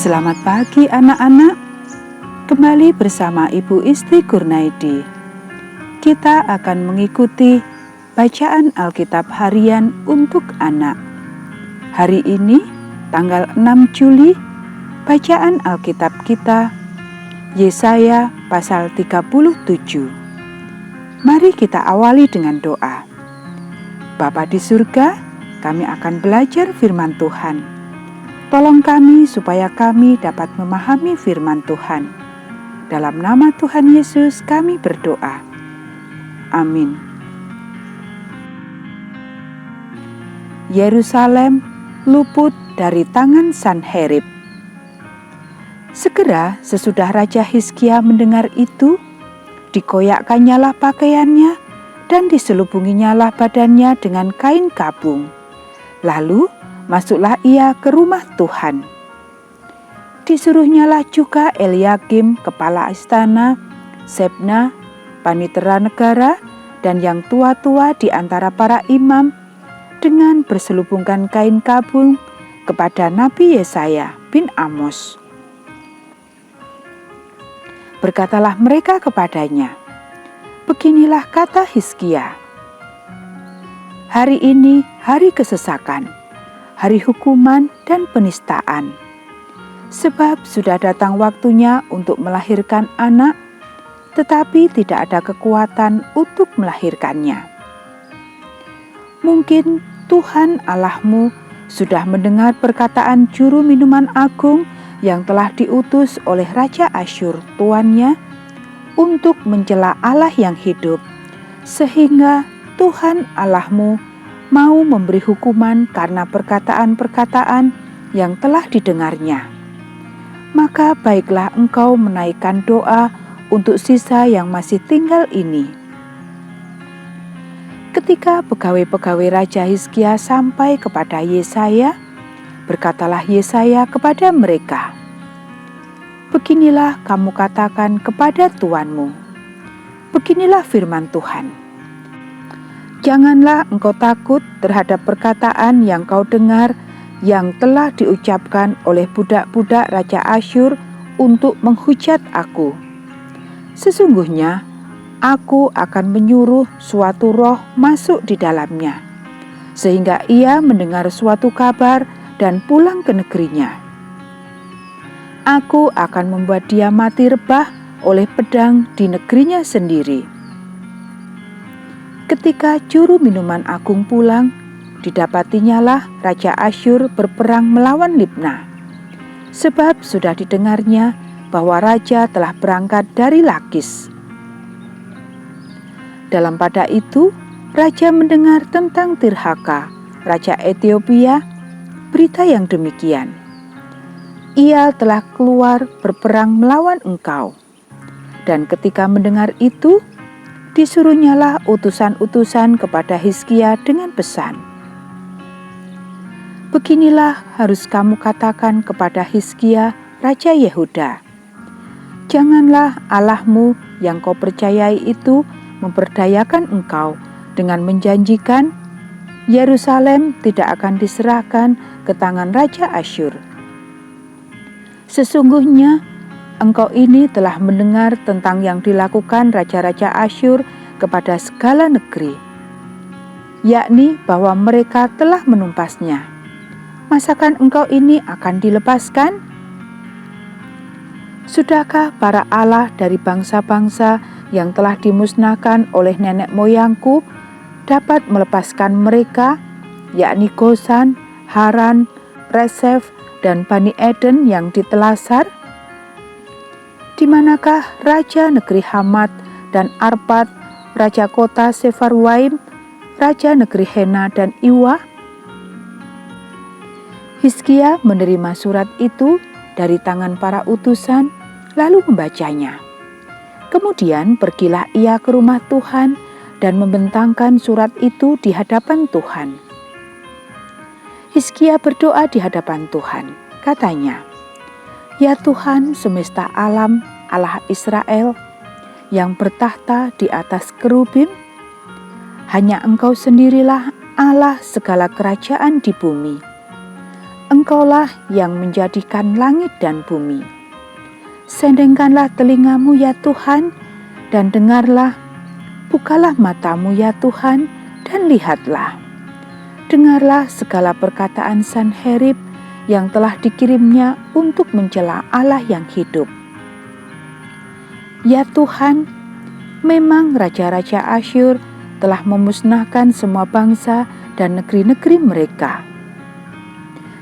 Selamat pagi anak-anak, kembali bersama Ibu Isti Kurnaidi. Kita akan mengikuti bacaan Alkitab harian untuk anak. Hari ini, tanggal 6 Juli, bacaan Alkitab kita, Yesaya pasal 37. Mari kita awali dengan doa. Bapa di surga, kami akan belajar firman Tuhan. Tolong kami supaya kami dapat memahami firman Tuhan. Dalam nama Tuhan Yesus kami berdoa. Amin. Yerusalem luput dari tangan Sanherib. Segera sesudah Raja Hizkia mendengar itu, dikoyakkannyalah pakaiannya dan diselubunginyalah badannya dengan kain kabung. Lalu masuklah ia ke rumah Tuhan. Disuruhnyalah juga Eliakim, kepala istana, Sebna, panitera negara, dan yang tua-tua di antara para imam, dengan berselubungkan kain kabung kepada Nabi Yesaya bin Amos. Berkatalah mereka kepadanya, "Beginilah kata Hizkia, hari ini hari kesesakan, hari hukuman dan penistaan. Sebab sudah datang waktunya untuk melahirkan anak, tetapi tidak ada kekuatan untuk melahirkannya. Mungkin Tuhan Allahmu sudah mendengar perkataan juru minuman agung yang telah diutus oleh Raja Asyur tuannya untuk mencela Allah yang hidup, sehingga Tuhan Allahmu mau memberi hukuman karena perkataan-perkataan yang telah didengarnya. Maka baiklah engkau menaikkan doa untuk sisa yang masih tinggal ini." Ketika pegawai-pegawai Raja Hizkia sampai kepada Yesaya, berkatalah Yesaya kepada mereka, "Beginilah kamu katakan kepada tuanmu, beginilah firman Tuhan. Janganlah engkau takut terhadap perkataan yang kau dengar yang telah diucapkan oleh budak-budak Raja Asyur untuk menghujat aku. Sesungguhnya aku akan menyuruh suatu roh masuk di dalamnya, sehingga ia mendengar suatu kabar dan pulang ke negerinya. Aku akan membuat dia mati rebah oleh pedang di negerinya sendiri." Ketika juru minuman agung pulang, didapatinyalah Raja Asyur berperang melawan Libna, sebab sudah didengarnya bahwa raja telah berangkat dari Lakis. Dalam pada itu, raja mendengar tentang Tirhaka, raja Ethiopia, berita yang demikian, "Ia telah keluar berperang melawan engkau." Dan ketika mendengar itu, disuruhnyalah utusan-utusan kepada Hizkia dengan pesan, "Beginilah harus kamu katakan kepada Hizkia, Raja Yehuda, janganlah Allahmu yang kau percayai itu memperdayakan engkau dengan menjanjikan Yerusalem tidak akan diserahkan ke tangan Raja Asyur. Sesungguhnya engkau ini telah mendengar tentang yang dilakukan raja-raja Asyur kepada segala negeri, yakni bahwa mereka telah menumpasnya. Masakan engkau ini akan dilepaskan? Sudahkah para allah dari bangsa-bangsa yang telah dimusnahkan oleh nenek moyangku dapat melepaskan mereka, yakni Gosan, Haran, Resef, dan Bani Eden yang ditelasar? Di manakah raja negeri Hamat dan Arpad, raja kota Sefarwaim, raja negeri Hena dan Iwa?" Hizkia menerima surat itu dari tangan para utusan, lalu membacanya. Kemudian pergilah ia ke rumah Tuhan dan membentangkan surat itu di hadapan Tuhan. Hizkia berdoa di hadapan Tuhan, katanya, "Ya Tuhan semesta alam, Allah Israel, yang bertahta di atas kerubim, hanya Engkau sendirilah Allah segala kerajaan di bumi. Engkaulah yang menjadikan langit dan bumi. Sendengkanlah telingamu ya Tuhan, dan dengarlah. Bukalah matamu ya Tuhan, dan lihatlah. Dengarlah segala perkataan Sanherib yang telah dikirimnya untuk mencela Allah yang hidup. Ya Tuhan, memang raja-raja Asyur telah memusnahkan semua bangsa dan negeri-negeri mereka,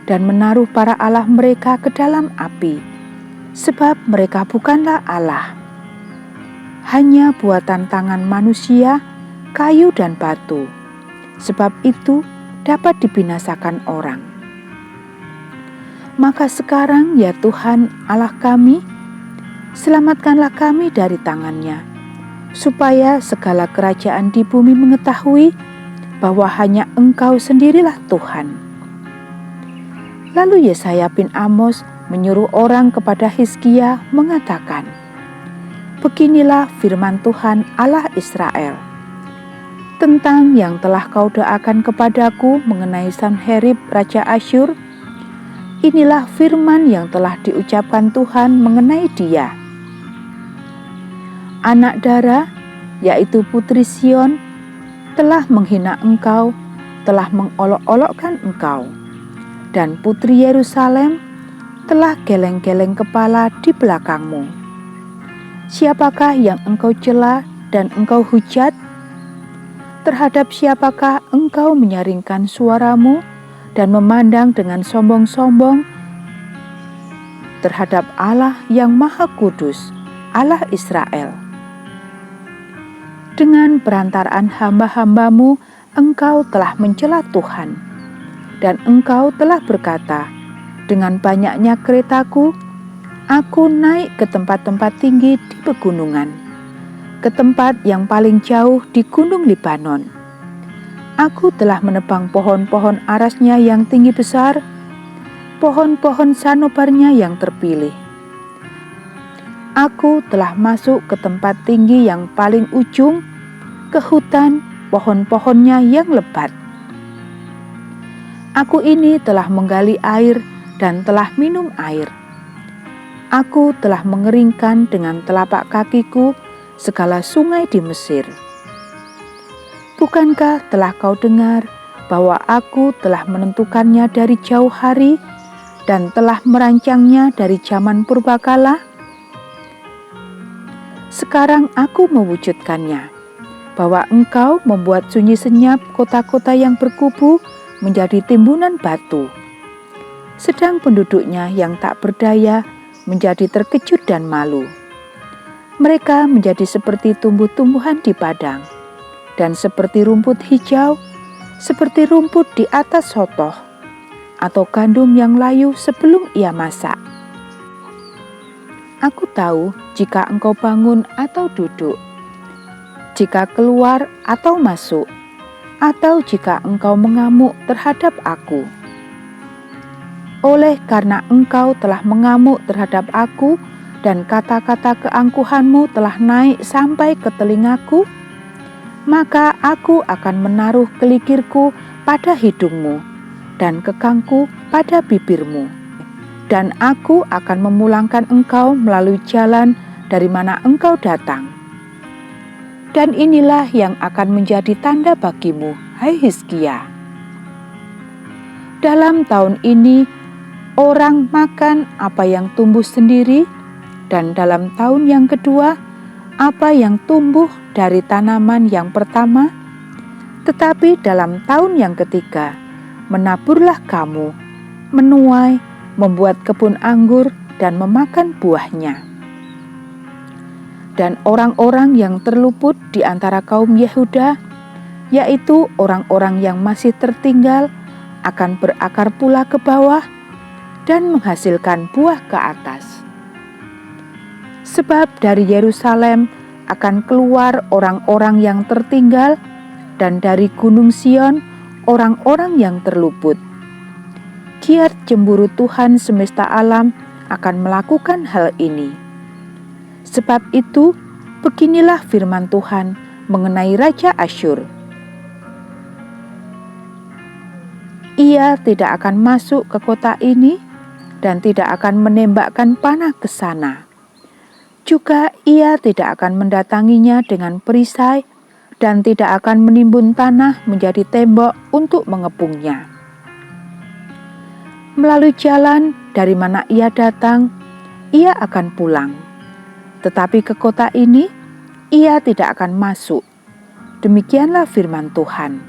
dan menaruh para allah mereka ke dalam api, sebab mereka bukanlah Allah, hanya buatan tangan manusia, kayu dan batu. Sebab itu dapat dibinasakan orang. Maka sekarang ya Tuhan Allah kami, selamatkanlah kami dari tangannya, supaya segala kerajaan di bumi mengetahui bahwa hanya Engkau sendirilah Tuhan. Lalu Yesaya bin Amos menyuruh orang kepada Hizkia mengatakan, beginilah firman Tuhan Allah Israel tentang yang telah kau doakan kepadaku mengenai Sanherib Raja Asyur. Inilah firman yang telah diucapkan Tuhan mengenai dia. Anak dara, yaitu putri Sion, telah menghina engkau, telah mengolok-olokkan engkau, dan putri Yerusalem telah geleng-geleng kepala di belakangmu. Siapakah yang engkau cela dan engkau hujat? Terhadap siapakah engkau menyaringkan suaramu dan memandang dengan sombong-sombong? Terhadap Allah yang Maha Kudus, Allah Israel. Dengan perantaraan hamba-hambamu, engkau telah mencela Tuhan, dan engkau telah berkata, dengan banyaknya keretaku, aku naik ke tempat-tempat tinggi di pegunungan, ke tempat yang paling jauh di gunung Libanon. Aku telah menebang pohon-pohon arasnya yang tinggi besar, pohon-pohon sanobarnya yang terpilih. Aku telah masuk ke tempat tinggi yang paling ujung, ke hutan pohon-pohonnya yang lebat. Aku ini telah menggali air dan telah minum air. Aku telah mengeringkan dengan telapak kakiku segala sungai di Mesir. Bukankah telah kau dengar bahwa aku telah menentukannya dari jauh hari dan telah merancangnya dari zaman purbakala? Sekarang aku mewujudkannya, bahwa engkau membuat sunyi senyap kota-kota yang berkubu menjadi timbunan batu, sedang penduduknya yang tak berdaya menjadi terkejut dan malu. Mereka menjadi seperti tumbuh-tumbuhan di padang, dan seperti rumput hijau, seperti rumput di atas sotoh, atau gandum yang layu sebelum ia masak. Aku tahu jika engkau bangun atau duduk, jika keluar atau masuk, atau jika engkau mengamuk terhadap aku. Oleh karena engkau telah mengamuk terhadap aku, dan kata-kata keangkuhanmu telah naik sampai ke telingaku, maka aku akan menaruh kelikirku pada hidungmu dan kekangku pada bibirmu, dan aku akan memulangkan engkau melalui jalan dari mana engkau datang. Dan inilah yang akan menjadi tanda bagimu, hai Hizkia. Dalam tahun ini, orang makan apa yang tumbuh sendiri, dan dalam tahun yang kedua, apa yang tumbuh dari tanaman yang pertama. Tetapi dalam tahun yang ketiga, menaburlah kamu, menuai, membuat kebun anggur, dan memakan buahnya. Dan orang-orang yang terluput di antara kaum Yehuda, yaitu orang-orang yang masih tertinggal, akan berakar pula ke bawah dan menghasilkan buah ke atas. Sebab dari Yerusalem akan keluar orang-orang yang tertinggal, dan dari Gunung Sion orang-orang yang terluput. Kiat cemburu Tuhan semesta alam akan melakukan hal ini. Sebab itu, beginilah firman Tuhan mengenai Raja Asyur. ia tidak akan masuk ke kota ini dan tidak akan menembakkan panah ke sana. Juga ia tidak akan mendatanginya dengan perisai dan tidak akan menimbun tanah menjadi tembok untuk mengepungnya. Melalui jalan dari mana ia datang, ia akan pulang. Tetapi ke kota ini, ia tidak akan masuk. Demikianlah firman Tuhan.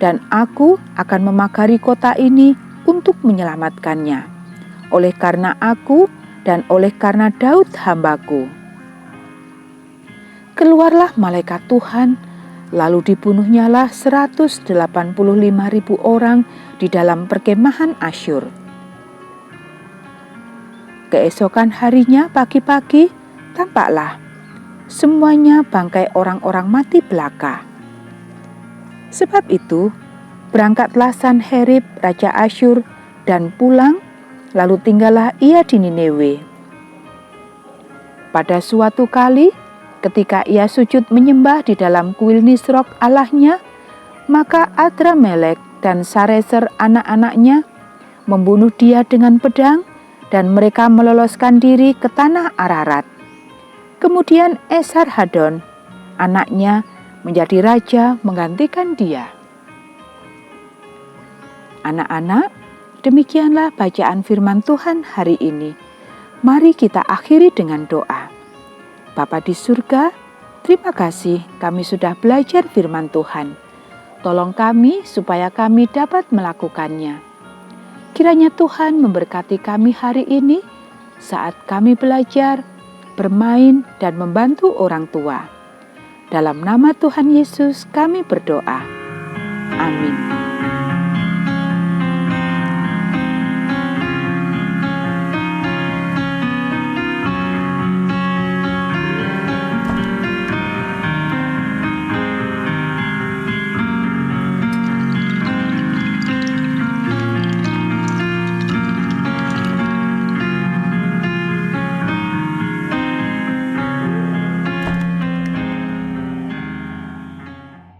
Dan aku akan memagari kota ini untuk menyelamatkannya, oleh karena aku dan oleh karena Daud hambaku. Keluarlah malaikat Tuhan, lalu dibunuhnyalah 185.000 orang di dalam perkemahan Asyur. Keesokan harinya pagi-pagi, tampaklah semuanya bangkai orang-orang mati belaka. Sebab itu, berangkatlah Sanherib Raja Asyur dan pulang, lalu tinggallah ia di Niniwe. Pada suatu kali, ketika ia sujud menyembah di dalam kuil Nisrok allahnya, maka Adramelek dan Sareser anak-anaknya membunuh dia dengan pedang, dan mereka meloloskan diri ke tanah Ararat. Kemudian Esarhadon, anaknya, menjadi raja menggantikan dia. Anak-anak, demikianlah bacaan firman Tuhan hari ini. Mari kita akhiri dengan doa. Bapa di surga, terima kasih kami sudah belajar firman Tuhan. Tolong kami supaya kami dapat melakukannya. Kiranya Tuhan memberkati kami hari ini saat kami belajar, bermain, dan membantu orang tua. Dalam nama Tuhan Yesus kami berdoa. Amin.